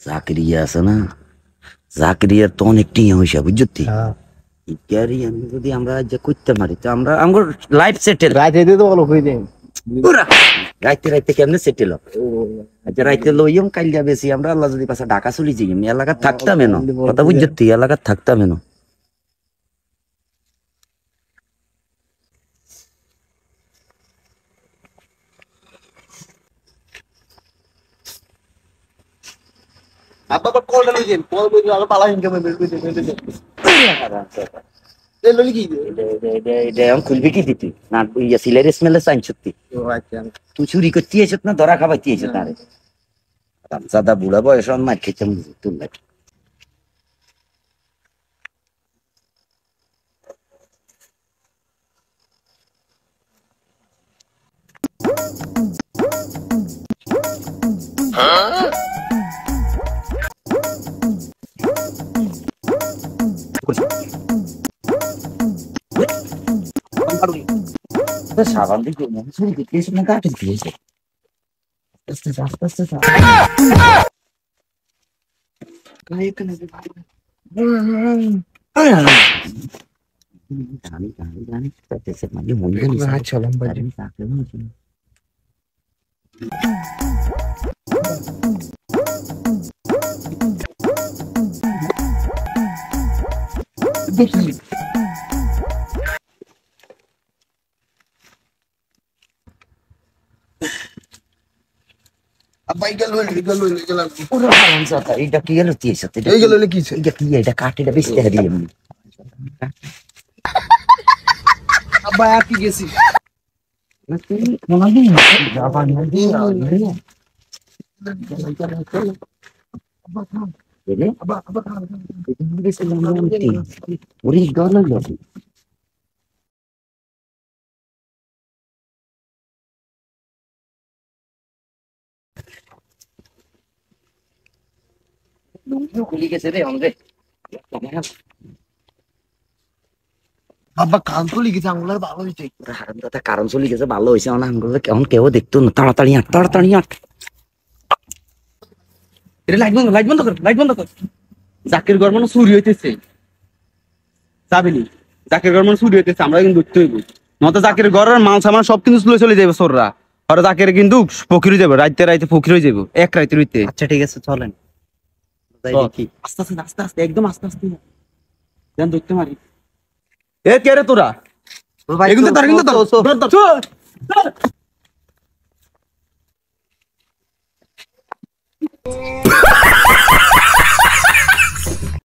জাকিরিয়া আছে না, জাকিরিয়ার তো অনেক টিয়া হইসা বুঝছি। যদি আমরা যে করতে পারি তো আমরা আমার লাইফ সেটেল। রাইতে তো বলো কই দেন রাইতে রাইতে কেমনে সেটেল হবে? আচ্ছা রাইতে লইম কাইলা বেশি আমরা আল্লাহ যদি পাশে ঢাকা চলে যাই এলাকা থাকতাম এনো কথা বুঝছি, এলাকা থাকতাম এনো। আব্বা কল লই দেন কল কই আগে পালা ইনকাম বের কই দেন এ লই কি এটা এখন খুলবি কি দিতি না ইয়া সিলের স্মেলে সাইন সত্যি। আচ্ছা তুই চুরি করতে এসেছ না ধরা খাবাইতে এসেছ না? রে রামজাদা বুড়া বয়স মার খেতে তুল না। সাবান দিয়ে চুরি করতে এসেছ না কাটে দিয়েছে আস্তে আস্তে আস্তে দেখি আব্বা এই গেল পুরো হারামজাদা এটা কি হলো তুই সাথে এই গেল কি এটা কি এটা কাটিটা বেশি দেখা দিয়ে আব্বা আর কি গেছি না তুই মনে নেই যাবা না দিয়ে ওরে গেল খুলি গেছে রে অন্ধে আব্বা কান তো লিখেছে আঙুলের ভালো হইছে হারামজাদা কারণ চলে গেছে ভালো হয়েছে না আঙ্গুলে কেমন কেউ দেখতো না তাড়াতাড়ি আট এটা লাইট বন্ধ কর জাকির ঘর মানে চুরি হইতেছে যাবিনি জাকির ঘর মানে চুরি হইতেছে আমরা কিন্তু ধরতে হইব নয়তো জাকির ঘরের মাল সামান সব কিন্তু চলে যাবে চোররা আর জাকির কিন্তু ফকির যাবে রাইতে ফকির হয়ে যাবো এক রাইতে রইতে। আচ্ছা ঠিক আছে চলেন আস্তে একদম আস্তে যেন ধরতে মারি এ কে রে তোরা? ভাই কিন্তু